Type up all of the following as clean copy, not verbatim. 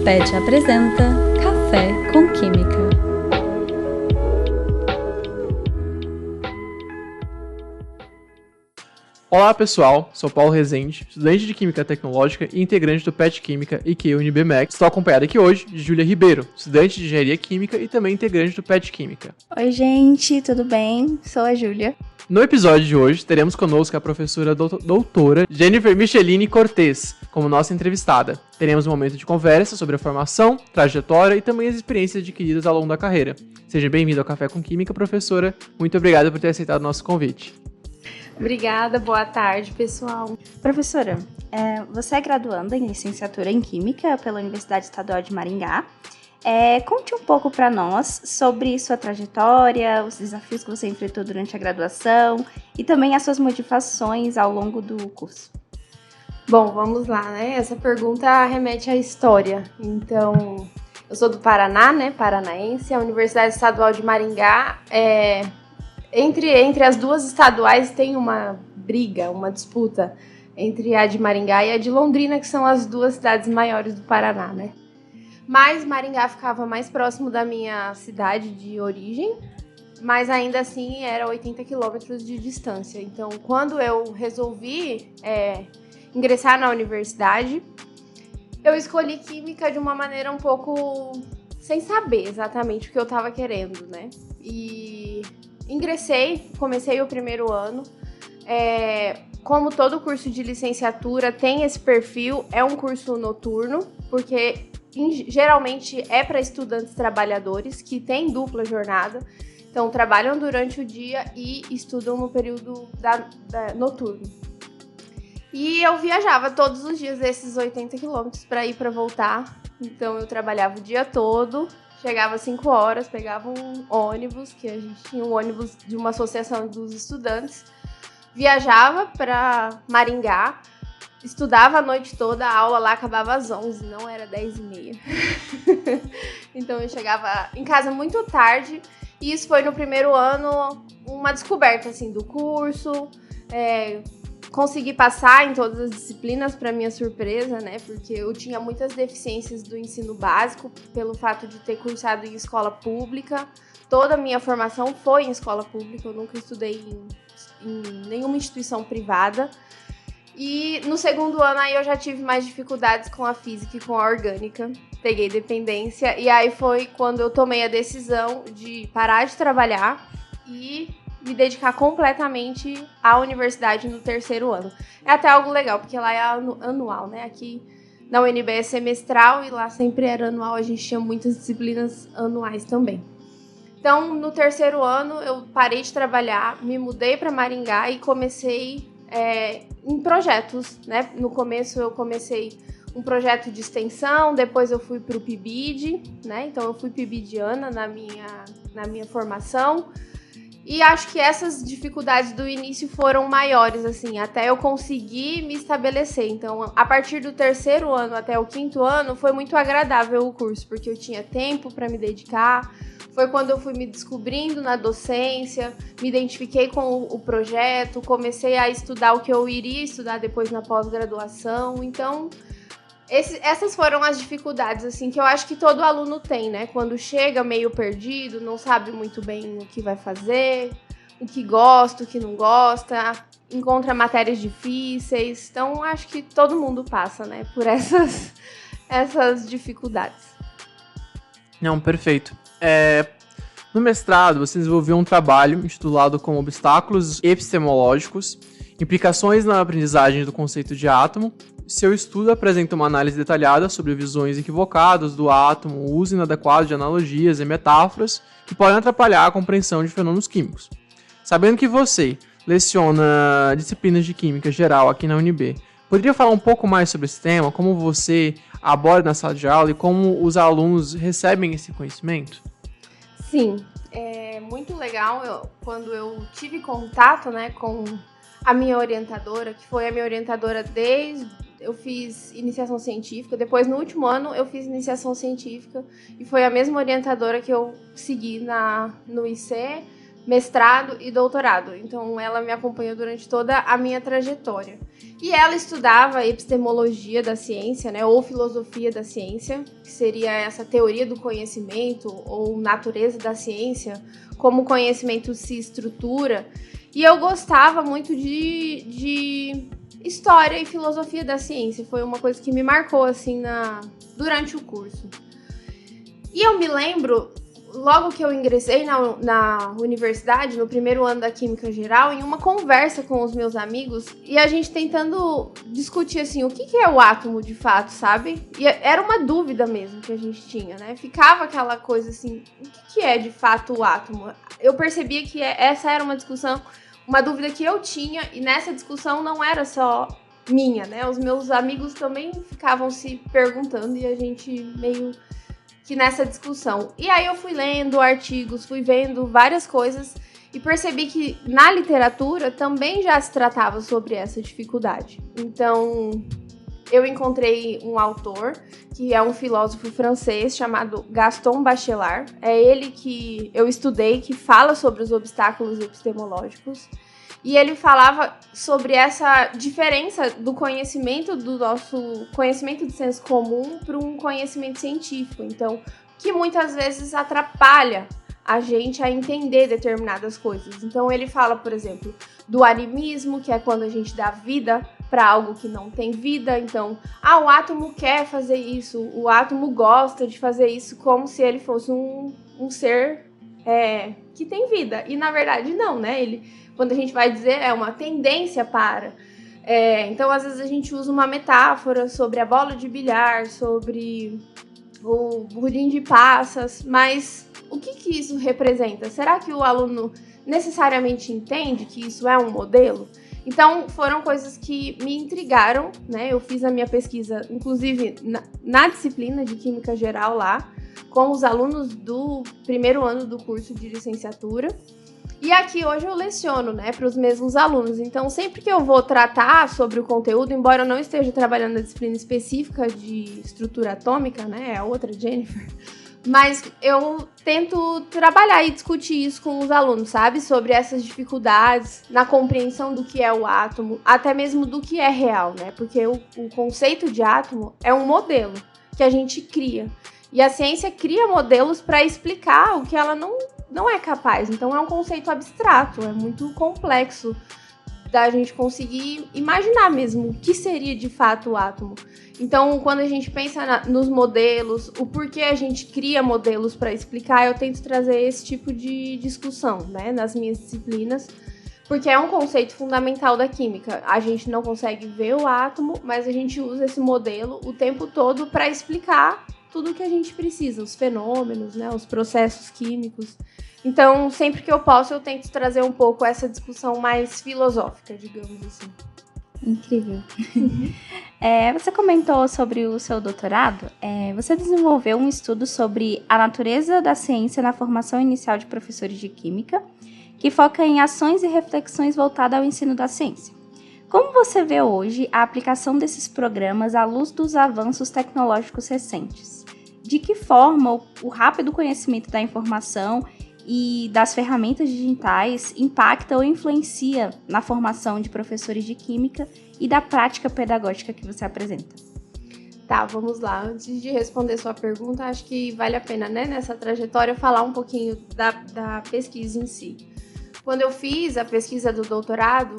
PET apresenta Café com Química. Olá pessoal, sou Paulo Rezende, estudante de Química Tecnológica e integrante do PET Química IQ UniBMEC. Estou acompanhado aqui hoje de Júlia Ribeiro, estudante de Engenharia Química e também integrante do PET Química. Oi gente, tudo bem? Sou a Júlia. No episódio de hoje, teremos conosco a professora doutora Jennifer Micheline Cortez, como nossa entrevistada. Teremos um momento de conversa sobre a formação, trajetória e também as experiências adquiridas ao longo da carreira. Seja bem-vindo ao Café com Química, professora. Muito obrigado por ter aceitado o nosso convite. Obrigada, boa tarde, pessoal. Professora, você é graduanda em licenciatura em Química pela Universidade Estadual de Maringá. Conte um pouco para nós sobre sua trajetória, os desafios que você enfrentou durante a graduação e também as suas motivações ao longo do curso. Bom, vamos lá, né? Essa pergunta remete à história. Então, eu sou do Paraná, né? Paranaense. A Universidade Estadual de Maringá, entre as duas estaduais tem uma briga, uma disputa entre a de Maringá e a de Londrina, que são as duas cidades maiores do Paraná, né? Mas Maringá ficava mais próximo da minha cidade de origem, mas ainda assim era 80 quilômetros de distância. Então, quando eu resolvi ingressar na universidade, eu escolhi Química de uma maneira um pouco sem saber exatamente o que eu estava querendo, né? E ingressei, comecei o primeiro ano. Como todo curso de licenciatura tem esse perfil, é um curso noturno, porque geralmente é para estudantes trabalhadores que têm dupla jornada, então trabalham durante o dia e estudam no período noturno. E eu viajava todos os dias esses 80 quilômetros para ir e para voltar, então eu trabalhava o dia todo, chegava às 5 horas, pegava um ônibus, que a gente tinha um ônibus de uma associação dos estudantes, viajava para Maringá, estudava a noite toda, a aula lá acabava às 11, não era 10h30. Então eu chegava em casa muito tarde, e isso foi no primeiro ano uma descoberta assim, do curso. Consegui passar em todas as disciplinas, para minha surpresa, né? Porque eu tinha muitas deficiências do ensino básico, pelo fato de ter cursado em escola pública. Toda a minha formação foi em escola pública, eu nunca estudei em nenhuma instituição privada. E no segundo ano aí eu já tive mais dificuldades com a física e com a orgânica. Peguei dependência e aí foi quando eu tomei a decisão de parar de trabalhar e me dedicar completamente à universidade no terceiro ano. É até algo legal, porque lá é anual, né? Aqui na UNB é semestral e lá sempre era anual, a gente tinha muitas disciplinas anuais também. Então, no terceiro ano eu parei de trabalhar, me mudei para Maringá e comecei em projetos, né? No começo eu comecei um projeto de extensão, depois eu fui para o PIBID, né? Então eu fui PIBIDiana na minha formação, e acho que essas dificuldades do início foram maiores, assim, até eu conseguir me estabelecer. Então, a partir do terceiro ano até o quinto ano, foi muito agradável o curso, porque eu tinha tempo para me dedicar. Foi quando eu fui me descobrindo na docência, me identifiquei com o projeto, comecei a estudar o que eu iria estudar depois na pós-graduação. Então, essas foram as dificuldades, assim, que eu acho que todo aluno tem, né? Quando chega meio perdido, não sabe muito bem o que vai fazer, o que gosta, o que não gosta, encontra matérias difíceis. Então, acho que todo mundo passa, né, por essas dificuldades. Não, perfeito. No mestrado, você desenvolveu um trabalho intitulado como Obstáculos Epistemológicos, Implicações na Aprendizagem do Conceito de Átomo. Seu estudo apresenta uma análise detalhada sobre visões equivocadas do átomo, o uso inadequado de analogias e metáforas que podem atrapalhar a compreensão de fenômenos químicos. Sabendo que você leciona disciplinas de Química Geral aqui na UNB, poderia falar um pouco mais sobre esse tema, como você aborda na sala de aula e como os alunos recebem esse conhecimento? Sim, é muito legal quando eu tive contato, né, com a minha orientadora, que foi a minha orientadora eu fiz iniciação científica, depois no último ano eu fiz iniciação científica e foi a mesma orientadora que eu segui no IC, mestrado e doutorado. Então, ela me acompanhou durante toda a minha trajetória. E ela estudava epistemologia da ciência, né, ou filosofia da ciência, que seria essa teoria do conhecimento ou natureza da ciência, como o conhecimento se estrutura. E eu gostava muito de história e filosofia da ciência. Foi uma coisa que me marcou assim durante o curso. E eu me lembro, logo que eu ingressei na universidade, no primeiro ano da Química Geral, em uma conversa com os meus amigos, e a gente tentando discutir, assim, o que é o átomo de fato, sabe? E era uma dúvida mesmo que a gente tinha, né? Ficava aquela coisa assim, o que é de fato o átomo? Eu percebia que essa era uma discussão, uma dúvida que eu tinha, e nessa discussão não era só minha, né? Os meus amigos também ficavam se perguntando, e a gente meio que nessa discussão. E aí eu fui lendo artigos, fui vendo várias coisas e percebi que na literatura também já se tratava sobre essa dificuldade. Então, eu encontrei um autor, que é um filósofo francês chamado Gaston Bachelard. É ele que eu estudei, que fala sobre os obstáculos epistemológicos. E ele falava sobre essa diferença do conhecimento, do nosso conhecimento de senso comum, para um conhecimento científico. Então, que muitas vezes atrapalha a gente a entender determinadas coisas. Então, ele fala, por exemplo, do animismo, que é quando a gente dá vida para algo que não tem vida. Então, o átomo quer fazer isso, o átomo gosta de fazer isso, como se ele fosse um ser que tem vida. E, na verdade, não, né? Quando a gente vai dizer, é uma tendência para. Então, às vezes, a gente usa uma metáfora sobre a bola de bilhar, sobre o pudim de passas, mas o que isso representa? Será que o aluno necessariamente entende que isso é um modelo? Então, foram coisas que me intrigaram, né? Eu fiz a minha pesquisa, inclusive, na disciplina de Química Geral lá, com os alunos do primeiro ano do curso de licenciatura. E aqui hoje eu leciono, né, para os mesmos alunos. Então, sempre que eu vou tratar sobre o conteúdo, embora eu não esteja trabalhando na disciplina específica de estrutura atômica, né, é a outra Jennifer, mas eu tento trabalhar e discutir isso com os alunos, sabe? Sobre essas dificuldades na compreensão do que é o átomo, até mesmo do que é real, né? Porque o conceito de átomo é um modelo que a gente cria. E a ciência cria modelos para explicar o que ela não é capaz. Então, é um conceito abstrato, é muito complexo da gente conseguir imaginar mesmo o que seria de fato o átomo. Então, quando a gente pensa nos modelos, o porquê a gente cria modelos para explicar, eu tento trazer esse tipo de discussão, né, nas minhas disciplinas, porque é um conceito fundamental da química. A gente não consegue ver o átomo, mas a gente usa esse modelo o tempo todo para explicar tudo o que a gente precisa, os fenômenos, né, os processos químicos. Então, sempre que eu posso, eu tento trazer um pouco essa discussão mais filosófica, digamos assim. Incrível. Você comentou sobre o seu doutorado. Você desenvolveu um estudo sobre a natureza da ciência na formação inicial de professores de química, que foca em ações e reflexões voltadas ao ensino da ciência. Como você vê hoje a aplicação desses programas à luz dos avanços tecnológicos recentes? De que forma o rápido conhecimento da informação e das ferramentas digitais impacta ou influencia na formação de professores de química e da prática pedagógica que você apresenta? Tá, vamos lá. Antes de responder sua pergunta, acho que vale a pena, né, nessa trajetória, falar um pouquinho da pesquisa em si. Quando eu fiz a pesquisa do doutorado,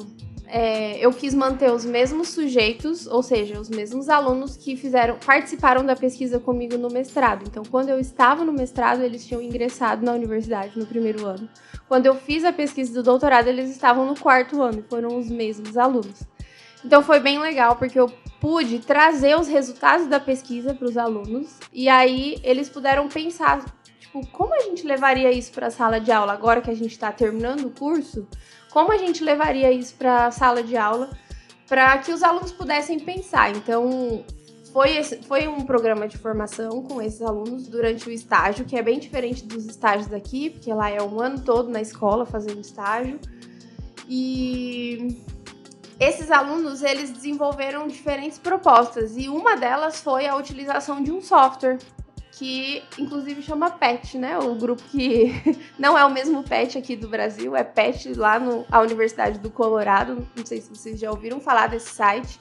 eu quis manter os mesmos sujeitos, ou seja, os mesmos alunos que participaram da pesquisa comigo no mestrado. Então, quando eu estava no mestrado, eles tinham ingressado na universidade no primeiro ano. Quando eu fiz a pesquisa do doutorado, eles estavam no quarto ano, e foram os mesmos alunos. Então, foi bem legal, porque eu pude trazer os resultados da pesquisa para os alunos, e aí eles puderam pensar, tipo, como a gente levaria isso para a sala de aula agora que a gente está terminando o curso? Como a gente levaria isso para a sala de aula para que os alunos pudessem pensar? Então, foi um programa de formação com esses alunos durante o estágio, que é bem diferente dos estágios daqui, porque lá é um ano todo na escola fazendo estágio. E esses alunos, eles desenvolveram diferentes propostas, e uma delas foi a utilização de um software que inclusive chama PET, né? O grupo que não é o mesmo PET aqui do Brasil, é PET lá na Universidade do Colorado. Não sei se vocês já ouviram falar desse site.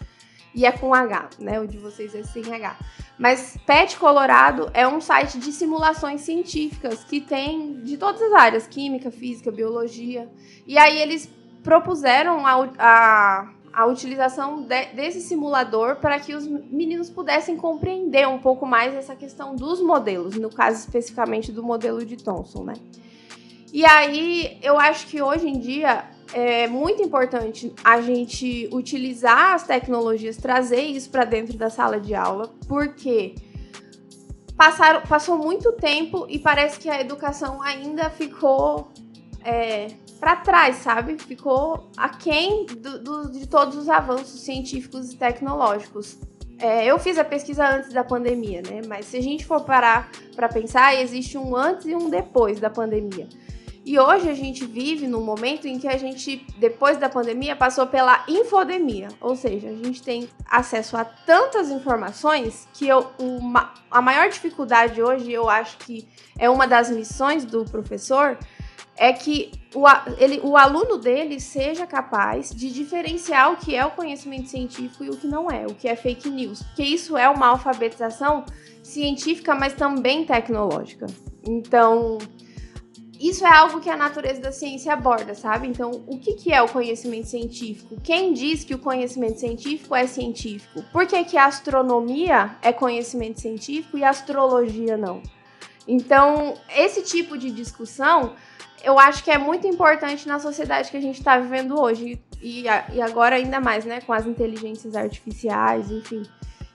E é com H, né? O de vocês é sem H. Mas PET Colorado é um site de simulações científicas que tem de todas as áreas, química, física, biologia. E aí eles propuseram a utilização desse simulador para que os meninos pudessem compreender um pouco mais essa questão dos modelos, no caso especificamente do modelo de Thomson, né? E aí eu acho que hoje em dia é muito importante a gente utilizar as tecnologias, trazer isso para dentro da sala de aula, porque passou muito tempo e parece que a educação ainda ficou para trás, sabe? Ficou aquém de todos os avanços científicos e tecnológicos. Eu fiz a pesquisa antes da pandemia, né? Mas se a gente for parar para pensar, existe um antes e um depois da pandemia. E hoje a gente vive num momento em que a gente, depois da pandemia, passou pela infodemia. Ou seja, a gente tem acesso a tantas informações que a maior dificuldade hoje, eu acho que é uma das missões do professor, é que o aluno dele seja capaz de diferenciar o que é o conhecimento científico e o que não é, o que é fake news. Porque isso é uma alfabetização científica, mas também tecnológica. Então, isso é algo que a natureza da ciência aborda, sabe? Então, o que é o conhecimento científico? Quem diz que o conhecimento científico é científico? Por que a astronomia é conhecimento científico e a astrologia não? Então, esse tipo de discussão, eu acho que é muito importante na sociedade que a gente está vivendo hoje. E agora ainda mais, né? Com as inteligências artificiais, enfim.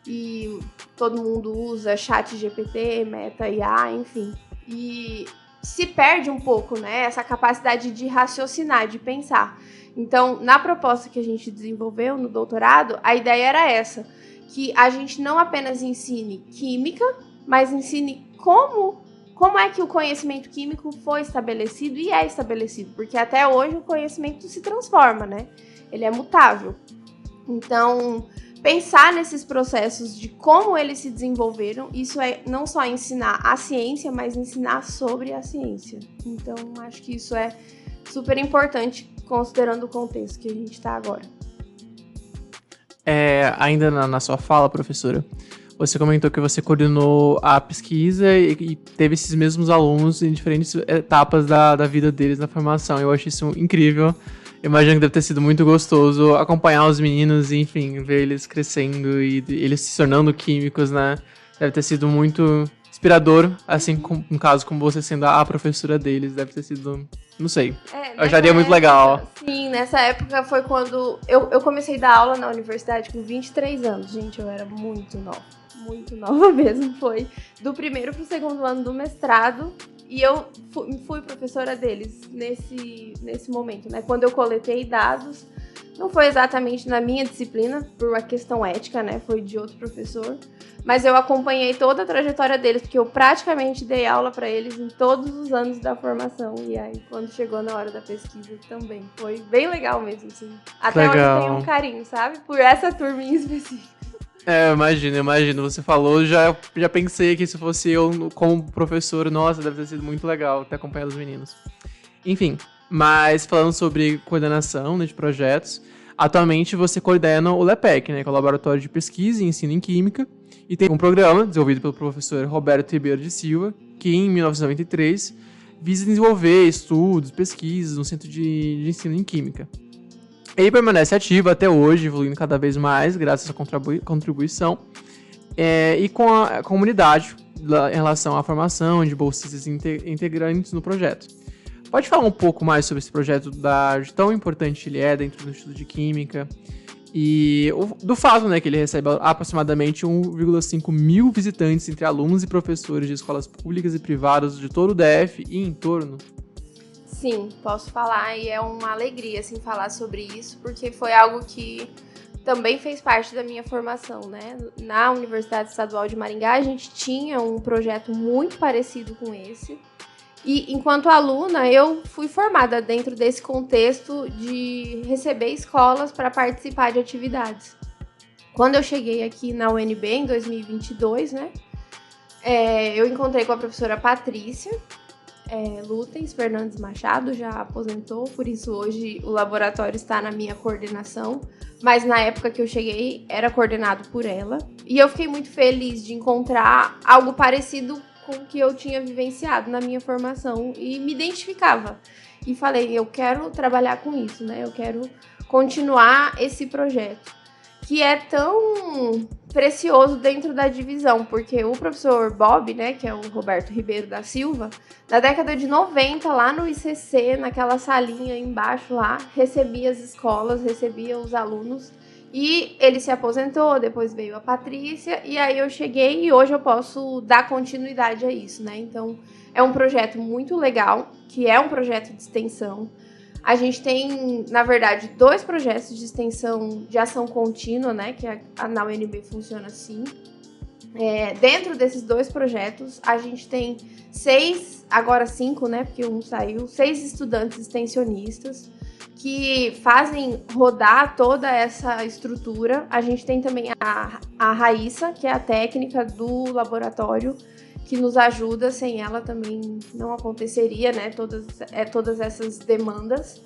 E todo mundo usa ChatGPT, Meta IA, enfim. E se perde um pouco, né, essa capacidade de raciocinar, de pensar. Então, na proposta que a gente desenvolveu no doutorado, a ideia era essa, que a gente não apenas ensine química, mas ensine como é que o conhecimento químico foi estabelecido e é estabelecido, porque até hoje o conhecimento se transforma, né? Ele é mutável. Então, pensar nesses processos de como eles se desenvolveram, isso é não só ensinar a ciência, mas ensinar sobre a ciência. Então, acho que isso é super importante, considerando o contexto que a gente está agora. Ainda na sua fala, professora, você comentou que você coordenou a pesquisa e teve esses mesmos alunos em diferentes etapas da vida deles na formação. Eu acho isso incrível. Eu imagino que deve ter sido muito gostoso acompanhar os meninos e, enfim, ver eles crescendo e eles se tornando químicos, né? Deve ter sido muito inspirador, assim, no caso, como você sendo a professora deles. Deve ter sido, não sei, eu acharia muito legal. Sim, nessa época foi quando eu comecei a dar aula na universidade com 23 anos. Gente, eu era muito nova mesmo. Foi do primeiro pro segundo ano do mestrado. E eu fui professora deles nesse momento, né? Quando eu coletei dados, não foi exatamente na minha disciplina, por uma questão ética, né? Foi de outro professor. Mas eu acompanhei toda a trajetória deles, porque eu praticamente dei aula para eles em todos os anos da formação. E aí, quando chegou na hora da pesquisa também. Foi bem legal mesmo, assim. Até hoje eu tenho um carinho, sabe? Por essa turma em específico. Imagino. Você falou, já pensei que se fosse eu como professor, nossa, deve ter sido muito legal ter acompanhado os meninos. Enfim, mas falando sobre coordenação, né, de projetos, atualmente você coordena o LEPEC, né, que é o Laboratório de Pesquisa e Ensino em Química, e tem um programa desenvolvido pelo professor Roberto Ribeiro de Silva, que em 1993 visa desenvolver estudos, pesquisas no Centro de Ensino em Química. Ele permanece ativo até hoje, evoluindo cada vez mais, graças à contribuição, e com a comunidade em relação à formação de bolsistas integrantes no projeto. Pode falar um pouco mais sobre esse projeto, de tão importante ele é dentro do Instituto de Química, e do fato, né, que ele recebe aproximadamente 1,5 mil visitantes entre alunos e professores de escolas públicas e privadas de todo o DF e em torno? Sim, posso falar, e é uma alegria, assim, falar sobre isso, porque foi algo que também fez parte da minha formação, né? Na Universidade Estadual de Maringá, a gente tinha um projeto muito parecido com esse, e enquanto aluna, eu fui formada dentro desse contexto de receber escolas para participar de atividades. Quando eu cheguei aqui na UNB, em 2022, né? Eu encontrei com a professora Patrícia Lutens Fernandes Machado, já aposentou, por isso hoje o laboratório está na minha coordenação, mas na época que eu cheguei era coordenado por ela. E eu fiquei muito feliz de encontrar algo parecido com o que eu tinha vivenciado na minha formação e me identificava. E falei, eu quero trabalhar com isso, né? Eu quero continuar esse projeto, que é tão precioso dentro da divisão, porque o professor Bob, né, que é o Roberto Ribeiro da Silva, na década de 90, lá no ICC, naquela salinha embaixo lá, recebia as escolas, recebia os alunos, e ele se aposentou, depois veio a Patrícia, e aí eu cheguei e hoje eu posso dar continuidade a isso, né? Então, é um projeto muito legal, que é um projeto de extensão. A gente tem, na verdade, 2 projetos de extensão de ação contínua, né? Que na UNB funciona assim. Dentro desses 2 projetos, a gente tem 6, agora 5, né? Porque um saiu, 6 estudantes extensionistas que fazem rodar toda essa estrutura. A gente tem também a Raíssa, que é a técnica do laboratório, que nos ajuda, sem ela também não aconteceria, né, todas essas demandas.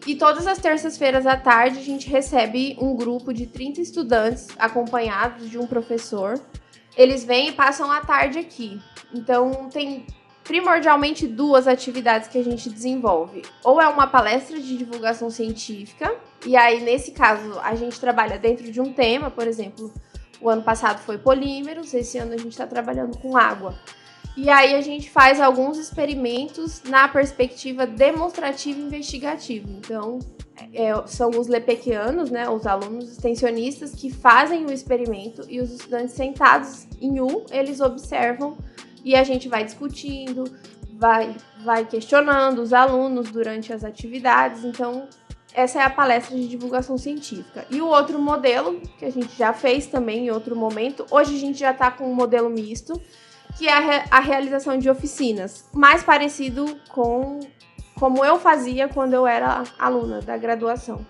E todas as terças-feiras à tarde a gente recebe um grupo de 30 estudantes acompanhados de um professor. Eles vêm e passam a tarde aqui. Então tem primordialmente 2 atividades que a gente desenvolve. Ou é uma palestra de divulgação científica, e aí nesse caso a gente trabalha dentro de um tema, por exemplo, o ano passado foi polímeros, esse ano a gente está trabalhando com água. E aí a gente faz alguns experimentos na perspectiva demonstrativa e investigativa. Então, são os lepequianos, né, os alunos extensionistas, que fazem o experimento e os estudantes sentados em U, eles observam e a gente vai discutindo, vai questionando os alunos durante as atividades. Então, essa é a palestra de divulgação científica. E o outro modelo, que a gente já fez também em outro momento, hoje a gente já está com um modelo misto, que é a realização de oficinas, mais parecido com como eu fazia quando eu era aluna da graduação.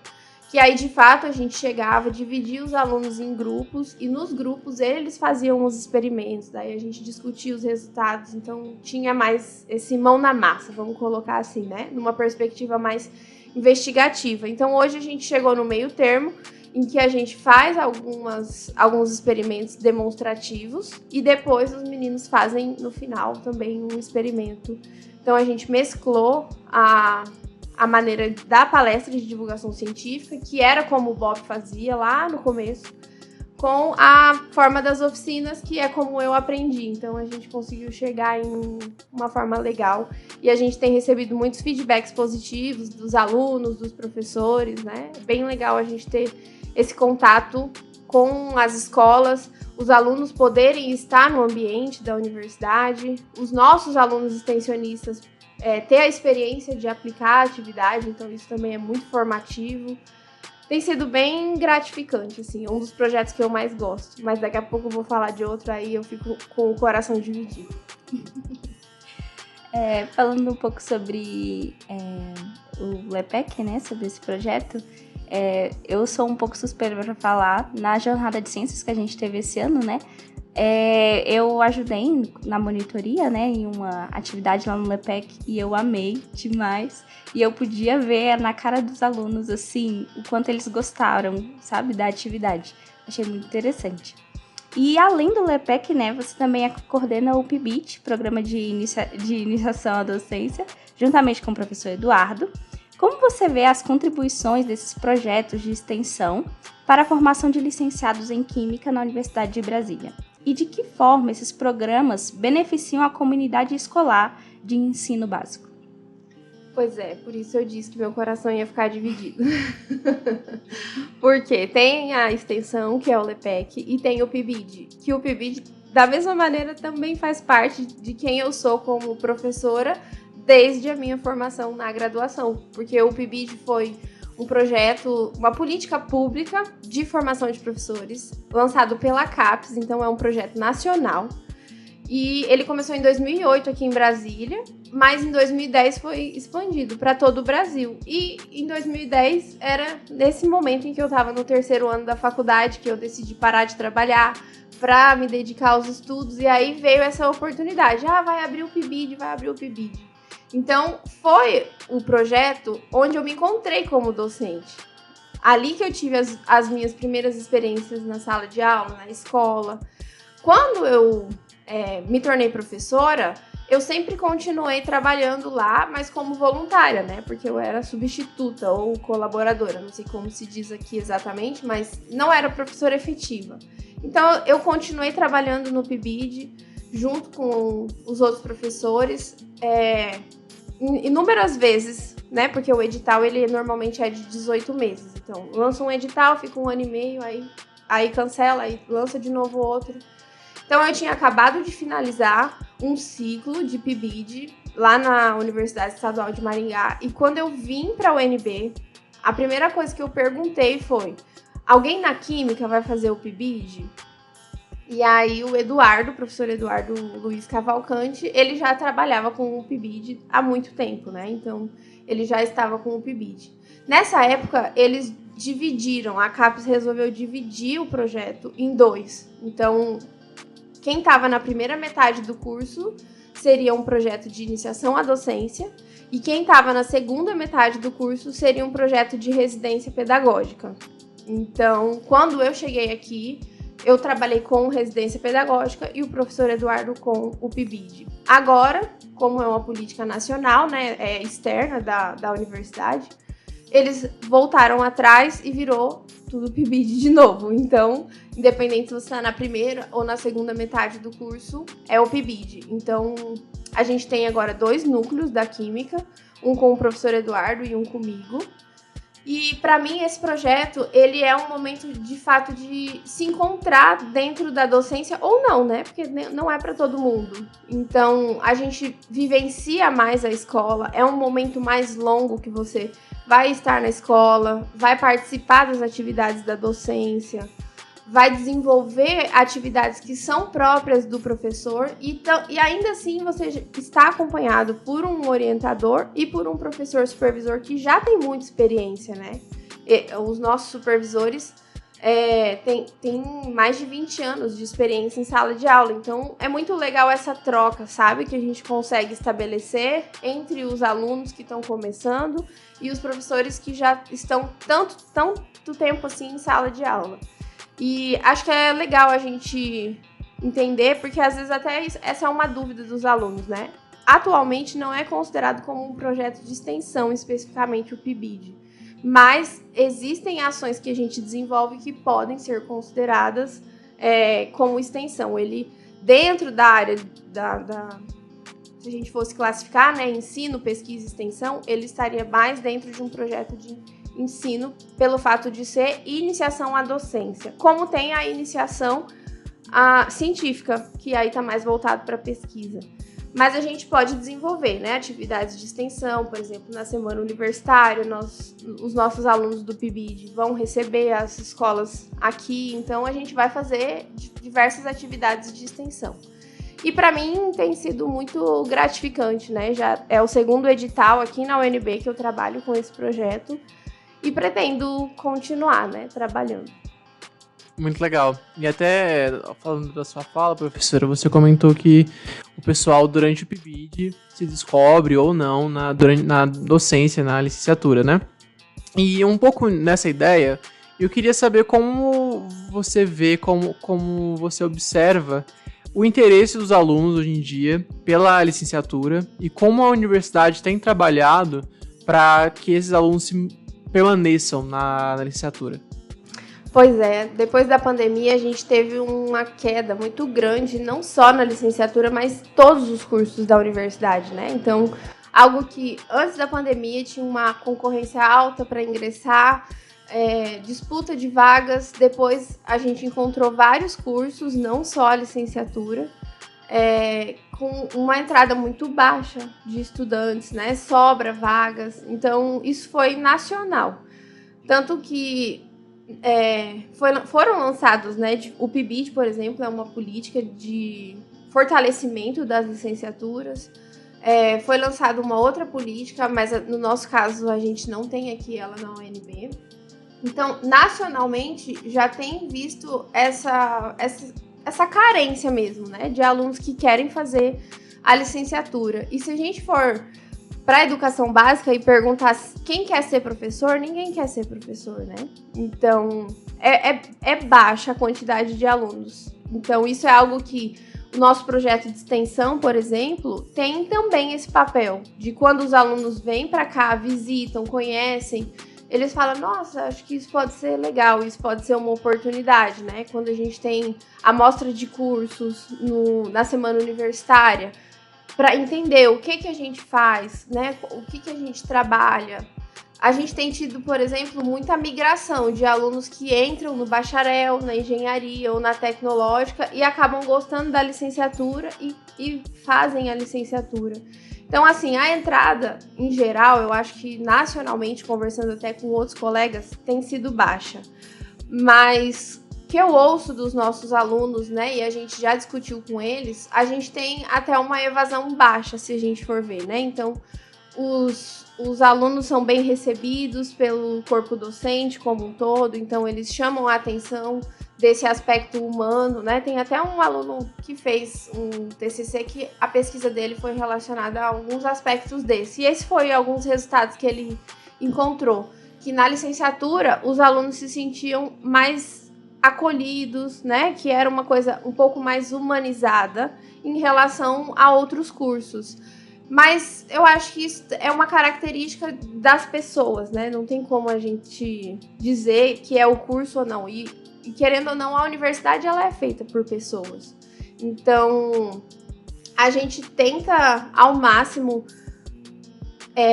Que aí, de fato, a gente chegava, dividia os alunos em grupos, e nos grupos eles faziam os experimentos, daí a gente discutia os resultados, então tinha mais esse mão na massa, vamos colocar assim, né? Numa perspectiva mais investigativa. Então, hoje a gente chegou no meio termo, em que a gente faz alguns experimentos demonstrativos e depois os meninos fazem, no final, também um experimento. Então, a gente mesclou a maneira da palestra de divulgação científica, que era como o Bob fazia lá no começo, com a forma das oficinas, que é como eu aprendi. Então, a gente conseguiu chegar em uma forma legal. E a gente tem recebido muitos feedbacks positivos dos alunos, dos professores, né? É bem legal a gente ter esse contato com as escolas, os alunos poderem estar no ambiente da universidade, os nossos alunos extensionistas ter a experiência de aplicar a atividade, então isso também é muito formativo. Tem sido bem gratificante, assim, é um dos projetos que eu mais gosto, mas daqui a pouco eu vou falar de outro, aí eu fico com o coração dividido. Falando um pouco sobre o LEPEC, né, sobre esse projeto, eu sou um pouco suspeita para falar. Na jornada de ciências que a gente teve esse ano, né, eu ajudei na monitoria, né, em uma atividade lá no LEPEC, e eu amei demais. E eu podia ver na cara dos alunos, assim, o quanto eles gostaram, sabe, da atividade. Achei muito interessante. E além do LEPEC, né, você também coordena o PIBIT, Programa de Iniciação à Docência, juntamente com o professor Eduardo. Como você vê as contribuições desses projetos de extensão para a formação de licenciados em Química na Universidade de Brasília? E de que forma esses programas beneficiam a comunidade escolar de ensino básico? Pois é, por isso eu disse que meu coração ia ficar dividido. Porque tem a extensão, que é o LEPEC, e tem o PIBID, que o PIBID, da mesma maneira, também faz parte de quem eu sou como professora desde a minha formação na graduação. Porque o PIBID foi um projeto, uma política pública de formação de professores, lançado pela CAPES, então é um projeto nacional. E ele começou em 2008 aqui em Brasília, mas em 2010 foi expandido para todo o Brasil. E em 2010 era nesse momento em que eu estava no 3º ano da faculdade que eu decidi parar de trabalhar para me dedicar aos estudos. E aí veio essa oportunidade. Vai abrir o PIBID, vai abrir o PIBID. Então foi o projeto onde eu me encontrei como docente. Ali que eu tive as minhas primeiras experiências na sala de aula, na escola. Quando eu me tornei professora, eu sempre continuei trabalhando lá, mas como voluntária, né? Porque eu era substituta ou colaboradora, não sei como se diz aqui exatamente, mas não era professora efetiva. Então, eu continuei trabalhando no PIBID, junto com os outros professores, inúmeras vezes, né? Porque o edital, ele normalmente é de 18 meses. Então, lança um edital, fica 1 ano e meio, aí cancela, aí lança de novo outro. Então, eu tinha acabado de finalizar um ciclo de PIBID lá na Universidade Estadual de Maringá. E quando eu vim para a UNB, a primeira coisa que eu perguntei foi: alguém na Química vai fazer o PIBID? E aí o Eduardo, o professor Eduardo Luiz Cavalcante, ele já trabalhava com o PIBID há muito tempo, né? Então, ele já estava com o PIBID. Nessa época, eles dividiram, a CAPES resolveu dividir o projeto em 2. Então, quem estava na primeira metade do curso seria um projeto de iniciação à docência e quem estava na segunda metade do curso seria um projeto de residência pedagógica. Então, quando eu cheguei aqui, eu trabalhei com residência pedagógica e o professor Eduardo com o PIBID. Agora, como é uma política nacional, né, externa da universidade, eles voltaram atrás e virou tudo PIBID de novo. Então, independente se você está na primeira ou na segunda metade do curso, é o PIBID. Então, a gente tem agora 2 núcleos da Química, um com o professor Eduardo e um comigo. E, para mim, esse projeto, ele é um momento, de fato, de se encontrar dentro da docência, ou não, né? Porque não é para todo mundo. Então, a gente vivencia mais a escola, é um momento mais longo que você vai estar na escola, vai participar das atividades da docência, vai desenvolver atividades que são próprias do professor e ainda assim você está acompanhado por um orientador e por um professor supervisor que já tem muita experiência, né? Os nossos supervisores têm mais de 20 anos de experiência em sala de aula, então é muito legal essa troca, sabe? Que a gente consegue estabelecer entre os alunos que estão começando e os professores que já estão tanto tempo assim em sala de aula. E acho que é legal a gente entender, porque às vezes até essa é uma dúvida dos alunos, né? Atualmente não é considerado como um projeto de extensão, especificamente o PIBID, mas existem ações que a gente desenvolve que podem ser consideradas como extensão. Ele, dentro da área se a gente fosse classificar, né, ensino, pesquisa e extensão, ele estaria mais dentro de um projeto de ensino pelo fato de ser iniciação à docência, como tem a iniciação científica, que aí está mais voltado para pesquisa. Mas a gente pode desenvolver, né, atividades de extensão, por exemplo, na semana universitária, os nossos alunos do PIBID vão receber as escolas aqui, então a gente vai fazer diversas atividades de extensão. E para mim tem sido muito gratificante, né? Já é o 2º edital aqui na UNB que eu trabalho com esse projeto e pretendo continuar, né, trabalhando. Muito legal. E até, falando da sua fala, professora, você comentou que o pessoal, durante o PIBID, se descobre ou não na docência, na licenciatura, né? E um pouco nessa ideia, eu queria saber como você vê, como você observa o interesse dos alunos hoje em dia pela licenciatura e como a universidade tem trabalhado para que esses alunos permaneçam na licenciatura. Pois é, depois da pandemia a gente teve uma queda muito grande, não só na licenciatura, mas todos os cursos da universidade, né? Então, algo que antes da pandemia tinha uma concorrência alta para ingressar, disputa de vagas, depois a gente encontrou vários cursos, não só a licenciatura, com uma entrada muito baixa de estudantes, né? Sobra vagas, então isso foi nacional. Tanto que foram lançados, né? O PIBID, por exemplo, é uma política de fortalecimento das licenciaturas. Foi lançada uma outra política, mas no nosso caso a gente não tem aqui ela na UNB. Então, nacionalmente, já tem visto essa carência mesmo, né, de alunos que querem fazer a licenciatura. E se a gente for para a educação básica e perguntar quem quer ser professor, ninguém quer ser professor, né? Então, é baixa a quantidade de alunos. Então, isso é algo que o nosso projeto de extensão, por exemplo, tem também esse papel de quando os alunos vêm para cá, visitam, conhecem, eles falam, nossa, acho que isso pode ser legal, isso pode ser uma oportunidade, né? Quando a gente tem amostra de cursos na semana universitária, para entender o que a gente faz, né? O que a gente trabalha. A gente tem tido, por exemplo, muita migração de alunos que entram no bacharel, na engenharia ou na tecnológica e acabam gostando da licenciatura e fazem a licenciatura. Então, assim, a entrada, em geral, eu acho que nacionalmente, conversando até com outros colegas, tem sido baixa. Mas que eu ouço dos nossos alunos, né, e a gente já discutiu com eles, a gente tem até uma evasão baixa, se a gente for ver, né? Então, os alunos são bem recebidos pelo corpo docente como um todo, então eles chamam a atenção desse aspecto humano, né? Tem até um aluno que fez um TCC que a pesquisa dele foi relacionada a alguns aspectos desse. E esse foi alguns resultados que ele encontrou, que na licenciatura os alunos se sentiam mais acolhidos, né? Que era uma coisa um pouco mais humanizada em relação a outros cursos. Mas eu acho que isso é uma característica das pessoas, né? Não tem como a gente dizer que é o curso ou não. E querendo ou não, a universidade ela é feita por pessoas. Então, a gente tenta ao máximo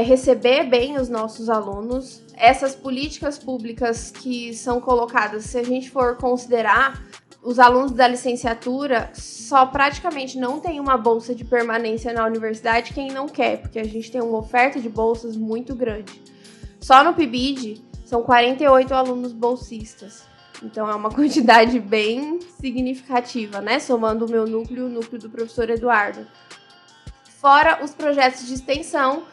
receber bem os nossos alunos. Essas políticas públicas que são colocadas, se a gente for considerar, os alunos da licenciatura só praticamente não tem uma bolsa de permanência na universidade quem não quer, porque a gente tem uma oferta de bolsas muito grande. Só no PIBID são 48 alunos bolsistas. Então é uma quantidade bem significativa, né? Somando o meu núcleo e o núcleo do professor Eduardo. Fora os projetos de extensão,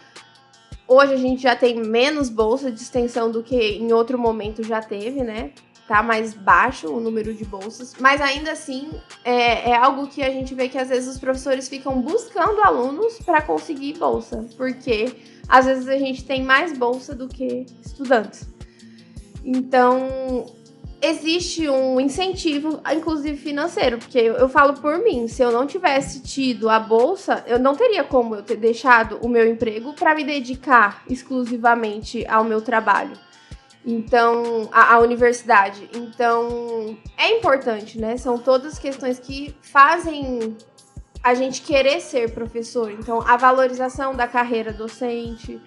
hoje a gente já tem menos bolsa de extensão do que em outro momento já teve, né? Tá mais baixo o número de bolsas, mas ainda assim é algo que a gente vê que às vezes os professores ficam buscando alunos para conseguir bolsa, porque às vezes a gente tem mais bolsa do que estudantes. Então, existe um incentivo, inclusive financeiro, porque eu falo por mim, se eu não tivesse tido a bolsa, eu não teria como eu ter deixado o meu emprego para me dedicar exclusivamente ao meu trabalho. Então, a universidade. Então, é importante, né? São todas questões que fazem a gente querer ser professor. Então, a valorização da carreira docente,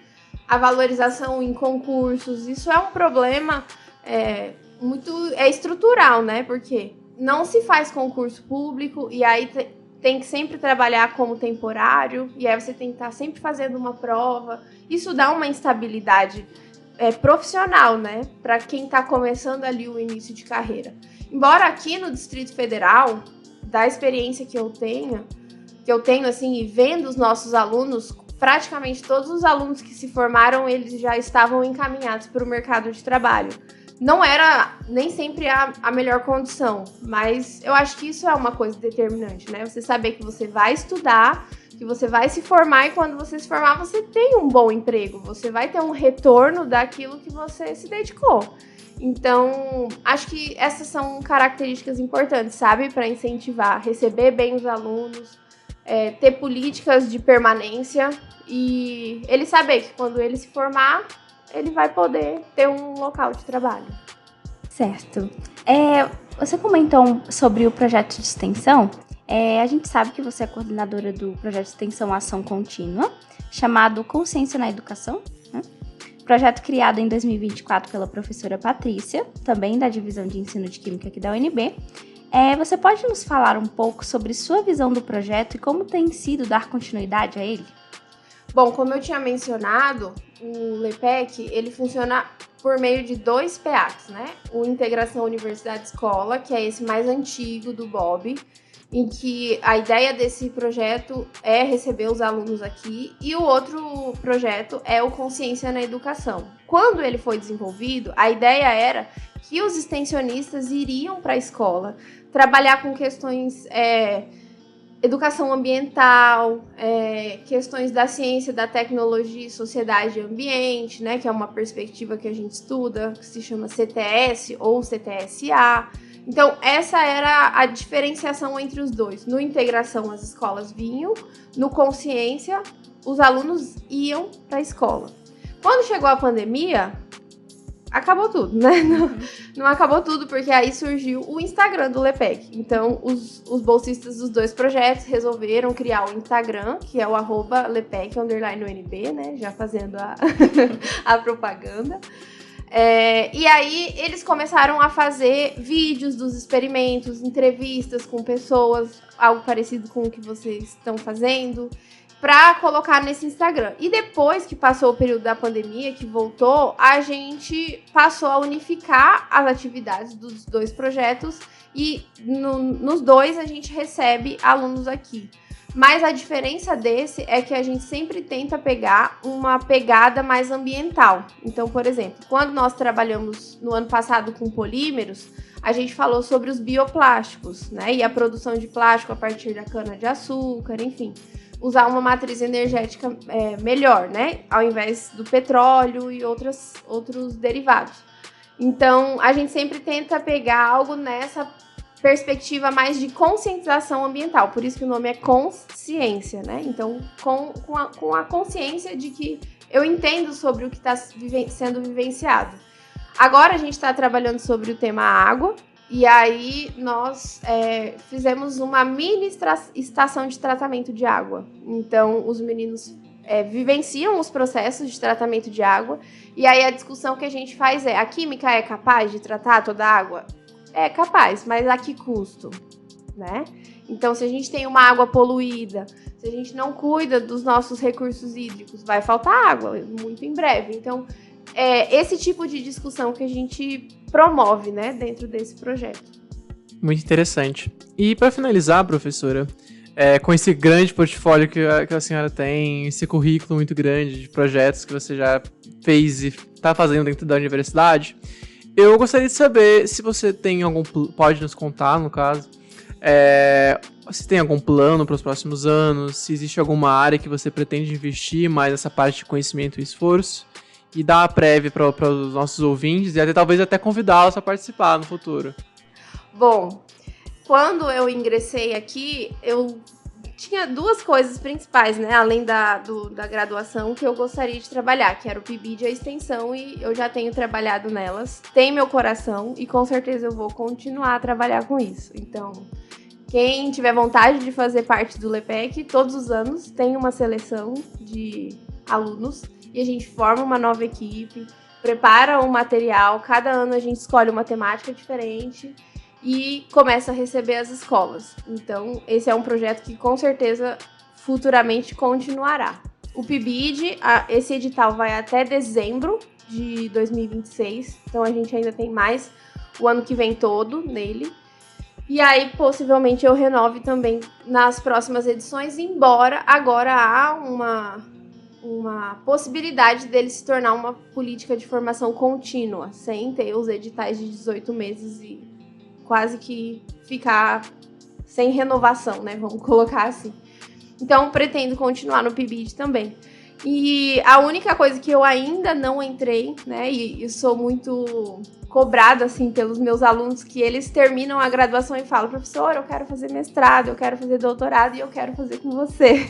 a valorização em concursos, isso é um problema muito estrutural, né? Porque não se faz concurso público e aí tem que sempre trabalhar como temporário e aí você tem que estar sempre fazendo uma prova. Isso dá uma instabilidade profissional, né? Para quem está começando ali o início de carreira. Embora aqui no Distrito Federal, da experiência que eu tenho assim, e vendo os nossos alunos, praticamente todos os alunos que se formaram, eles já estavam encaminhados para o mercado de trabalho. Não era nem sempre a melhor condição, mas eu acho que isso é uma coisa determinante, né? Você saber que você vai estudar, que você vai se formar e quando você se formar você tem um bom emprego, você vai ter um retorno daquilo que você se dedicou. Então, acho que essas são características importantes, sabe? Para incentivar, receber bem os alunos, ter políticas de permanência e ele saber que quando ele se formar, ele vai poder ter um local de trabalho. Certo. Você comentou sobre o projeto de extensão. A gente sabe que você é coordenadora do projeto de extensão Ação Contínua, chamado Consciência na Educação, né? Projeto criado em 2024 pela professora Patrícia, também da Divisão de Ensino de Química aqui da UNB. Você pode nos falar um pouco sobre sua visão do projeto e como tem sido dar continuidade a ele? Bom, como eu tinha mencionado, o LEPEC, ele funciona por meio de 2 PEACs, né? O Integração Universidade-Escola, que é esse mais antigo do Bob, em que a ideia desse projeto é receber os alunos aqui, e o outro projeto é o Consciência na Educação. Quando ele foi desenvolvido, a ideia era que os extensionistas iriam para a escola trabalhar com questões educação ambiental, questões da ciência, da tecnologia, sociedade e ambiente, né, que é uma perspectiva que a gente estuda, que se chama CTS ou CTSA. Então, essa era a diferenciação entre os dois. No Integração, as escolas vinham, no Consciência, os alunos iam para a escola. Quando chegou a pandemia, acabou tudo, né? Não acabou tudo, porque aí surgiu o Instagram do LEPEC. Então, os bolsistas dos 2 projetos resolveram criar o Instagram, que é o @lepec_UNB, né? Já fazendo a propaganda. E aí, eles começaram a fazer vídeos dos experimentos, entrevistas com pessoas, algo parecido com o que vocês estão fazendo, para colocar nesse Instagram. E depois que passou o período da pandemia, que voltou, a gente passou a unificar as atividades dos 2 projetos e nos 2 a gente recebe alunos aqui. Mas a diferença desse é que a gente sempre tenta pegar uma pegada mais ambiental. Então, por exemplo, quando nós trabalhamos no ano passado com polímeros, a gente falou sobre os bioplásticos, né? E a produção de plástico a partir da cana-de-açúcar, enfim. Usar uma matriz energética melhor, né? Ao invés do petróleo e outros derivados. Então, a gente sempre tenta pegar algo nessa perspectiva mais de conscientização ambiental. Por isso que o nome é consciência, né? Então, com a consciência de que eu entendo sobre o que está sendo vivenciado. Agora, a gente está trabalhando sobre o tema água. E aí, nós fizemos uma mini estação de tratamento de água. Então, os meninos vivenciam os processos de tratamento de água. E aí, a discussão que a gente faz a química é capaz de tratar toda a água? É capaz, mas a que custo? Né? Então, se a gente tem uma água poluída, se a gente não cuida dos nossos recursos hídricos, vai faltar água muito em breve. Então, esse tipo de discussão que a gente promove, né, dentro desse projeto. Muito interessante. E para finalizar, professora, com esse grande portfólio que a senhora tem, esse currículo muito grande de projetos que você já fez e está fazendo dentro da universidade, eu gostaria de saber se você tem pode nos contar, no caso, se tem algum plano para os próximos anos, se existe alguma área que você pretende investir mais nessa parte de conhecimento e esforço, e dar a prévia para os nossos ouvintes e talvez até convidá-los a participar no futuro. Bom, quando eu ingressei aqui, eu tinha 2 coisas principais, né? Além da graduação, que eu gostaria de trabalhar, que era o PIBID e a extensão, e eu já tenho trabalhado nelas. Tem meu coração e com certeza eu vou continuar a trabalhar com isso. Então, quem tiver vontade de fazer parte do LEPEC, todos os anos tem uma seleção de alunos e a gente forma uma nova equipe, prepara um material, cada ano a gente escolhe uma temática diferente e começa a receber as escolas. Então, esse é um projeto que com certeza futuramente continuará. O PIBID, esse edital vai até dezembro de 2026, então a gente ainda tem mais o ano que vem todo nele. E aí, possivelmente, eu renove também nas próximas edições, embora agora há uma possibilidade dele se tornar uma política de formação contínua, sem ter os editais de 18 meses e quase que ficar sem renovação, né? Vamos colocar assim. Então, pretendo continuar no PIBID também. E a única coisa que eu ainda não entrei, né? E sou muito cobrada, assim, pelos meus alunos, que eles terminam a graduação e falam: professor, eu quero fazer mestrado, eu quero fazer doutorado e eu quero fazer com você.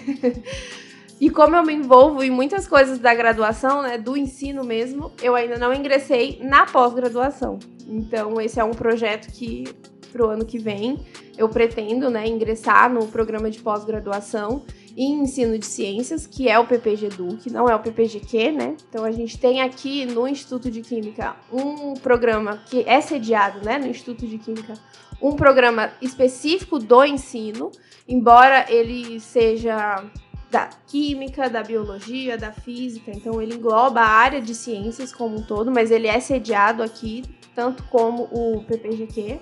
E como eu me envolvo em muitas coisas da graduação, né, do ensino mesmo, eu ainda não ingressei na pós-graduação. Então, esse é um projeto que, para o ano que vem, eu pretendo, né, ingressar no programa de pós-graduação em ensino de ciências, que é o PPG-EDU, que não é o PPG-Q, né? Então, a gente tem aqui no Instituto de Química um programa que é sediado, né, no Instituto de Química, um programa específico do ensino, embora ele seja da química, da biologia, da física, então ele engloba a área de ciências como um todo, mas ele é sediado aqui, tanto como o PPGQ.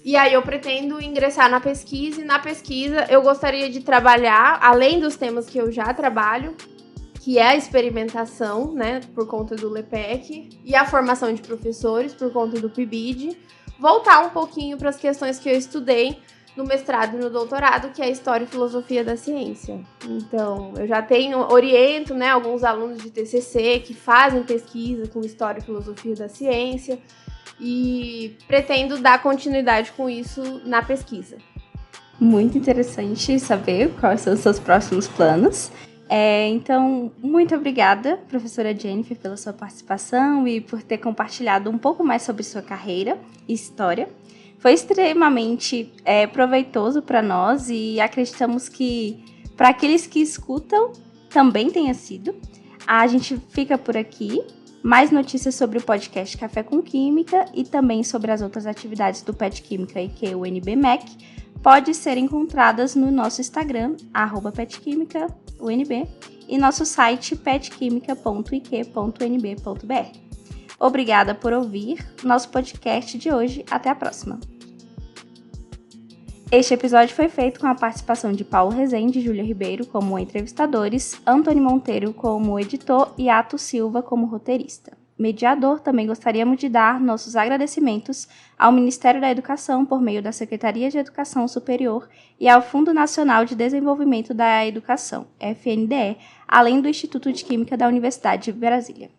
E aí eu pretendo ingressar na pesquisa, e na pesquisa eu gostaria de trabalhar, além dos temas que eu já trabalho, que é a experimentação, né, por conta do LEPEC, e a formação de professores, por conta do PIBID, voltar um pouquinho para as questões que eu estudei no mestrado e no doutorado, que é a História e Filosofia da Ciência. Então, eu já oriento, né, alguns alunos de TCC que fazem pesquisa com História e Filosofia da Ciência, e pretendo dar continuidade com isso na pesquisa. Muito interessante saber quais são os seus próximos planos. Então, muito obrigada, professora Jennifer, pela sua participação e por ter compartilhado um pouco mais sobre sua carreira e história. Foi extremamente proveitoso para nós e acreditamos que para aqueles que escutam também tenha sido. A gente fica por aqui. Mais notícias sobre o podcast Café com Química e também sobre as outras atividades do PET Química e que o UNB-MEC pode ser encontradas no nosso Instagram, @petquimicaunb, e nosso site petquimica.ik.unb.br. Obrigada por ouvir nosso podcast de hoje. Até a próxima. Este episódio foi feito com a participação de Paulo Rezende e Júlia Ribeiro como entrevistadores, Antônio Monteiro como editor e Ato Silva como roteirista. Mediador, também gostaríamos de dar nossos agradecimentos ao Ministério da Educação por meio da Secretaria de Educação Superior e ao Fundo Nacional de Desenvolvimento da Educação, FNDE, além do Instituto de Química da Universidade de Brasília.